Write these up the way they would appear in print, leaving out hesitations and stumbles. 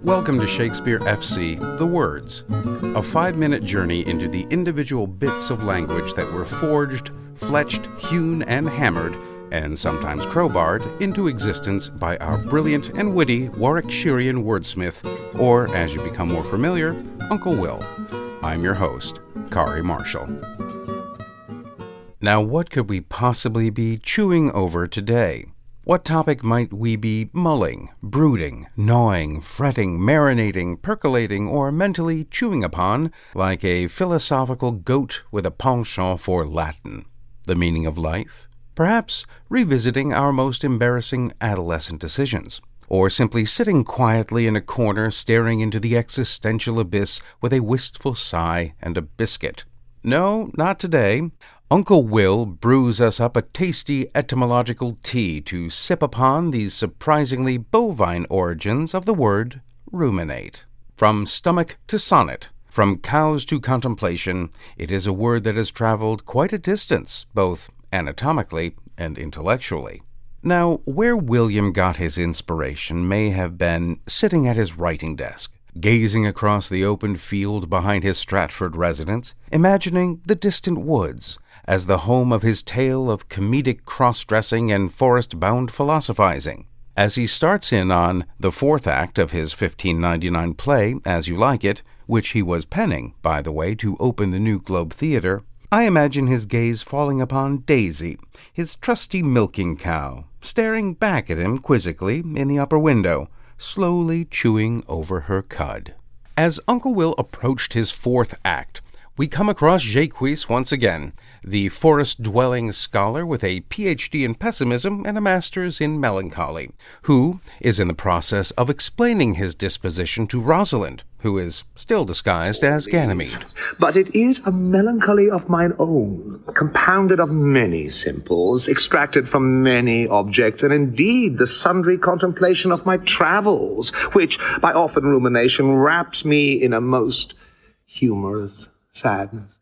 Welcome to Shakespeare FC, The Words, a 5-minute journey into the individual bits of language that were forged, fletched, hewn, and hammered, and sometimes crowbarred, into existence by our brilliant and witty Warwickshirian wordsmith, or, as you become more familiar, Uncle Will. I'm your host, Kari Marshall. Now, what could we possibly be chewing over today? What topic might we be mulling, brooding, gnawing, fretting, marinating, percolating, or mentally chewing upon, like a philosophical goat with a penchant for Latin? The meaning of life? Perhaps revisiting our most embarrassing adolescent decisions? Or simply sitting quietly in a corner staring into the existential abyss with a wistful sigh and a biscuit? No, not today. Uncle Will brews us up a tasty etymological tea to sip upon these surprisingly bovine origins of the word ruminate. From stomach to sonnet, from cows to contemplation, it is a word that has traveled quite a distance, both anatomically and intellectually. Now, where William got his inspiration may have been sitting at his writing desk, gazing across the open field behind his Stratford residence, imagining the distant woods as the home of his tale of comedic cross-dressing and forest-bound philosophizing. As he starts in on the 4th act of his 1599 play, As You Like It, which he was penning, by the way, to open the New Globe Theatre, I imagine his gaze falling upon Daisy, his trusty milking cow, staring back at him quizzically in the upper window, slowly chewing over her cud. As Uncle Will approached his 4th act, we come across Jacques once again, the forest-dwelling scholar with a Ph.D. in pessimism and a master's in melancholy, who is in the process of explaining his disposition to Rosalind, who is still disguised as Ganymede. But it is a melancholy of mine own, compounded of many simples, extracted from many objects, and indeed the sundry contemplation of my travels, which, by often rumination, wraps me in a most humorous sadness.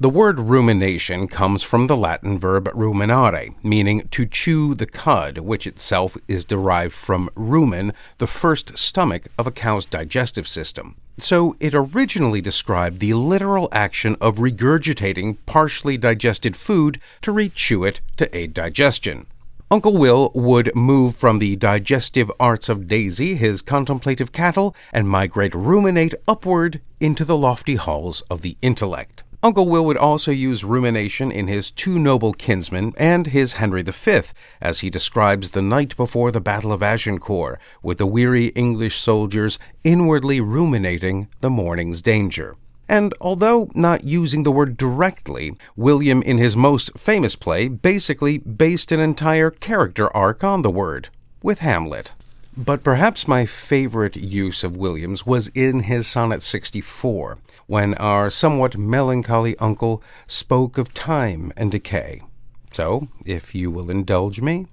The word rumination comes from the Latin verb ruminare, meaning to chew the cud, which itself is derived from rumen, the first stomach of a cow's digestive system. So it originally described the literal action of regurgitating partially digested food to re-chew it to aid digestion. Uncle Will would move from the digestive arts of Daisy, his contemplative cattle, and migrate ruminate upward into the lofty halls of the intellect. Uncle Will would also use rumination in his Two Noble Kinsmen and his Henry V, as he describes the night before the Battle of Agincourt, with the weary English soldiers inwardly ruminating the morning's danger. And although not using the word directly, William in his most famous play basically based an entire character arc on the word, with Hamlet. But perhaps my favorite use of William's was in his Sonnet 64, when our somewhat melancholy uncle spoke of time and decay. So, if you will indulge me.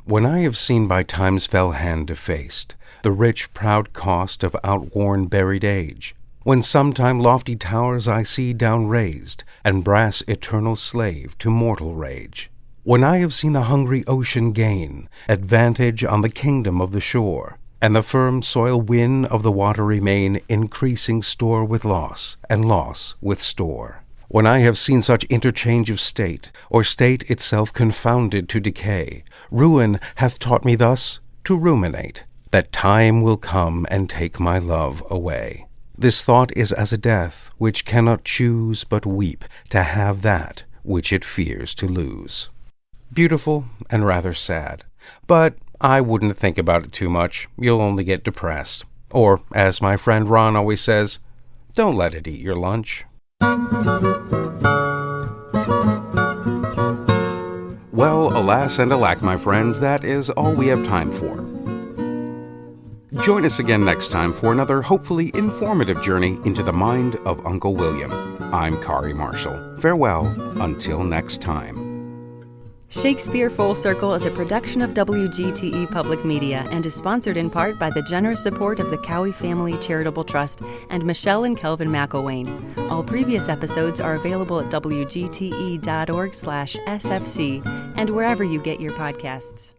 When I have seen by time's fell hand defaced the rich proud cost of outworn buried age, when sometime lofty towers I see down raised, and brass eternal slave to mortal rage, when I have seen the hungry ocean gain advantage on the kingdom of the shore, and the firm soil win of the watery main increasing store with loss, and loss with store, when I have seen such interchange of state, or state itself confounded to decay, ruin hath taught me thus to ruminate, that time will come and take my love away. This thought is as a death which cannot choose but weep to have that which it fears to lose. Beautiful and rather sad, but I wouldn't think about it too much. You'll only get depressed. Or, as my friend Ron always says, don't let it eat your lunch. Well, alas and alack, my friends, that is all we have time for. Join us again next time for another hopefully informative journey into the mind of Uncle William. I'm Kari Marshall. Farewell until next time. Shakespeare Full Circle is a production of WGTE Public Media and is sponsored in part by the generous support of the Cowie Family Charitable Trust and Michelle and Kelvin McElwain. All previous episodes are available at wgte.org/sfc and wherever you get your podcasts.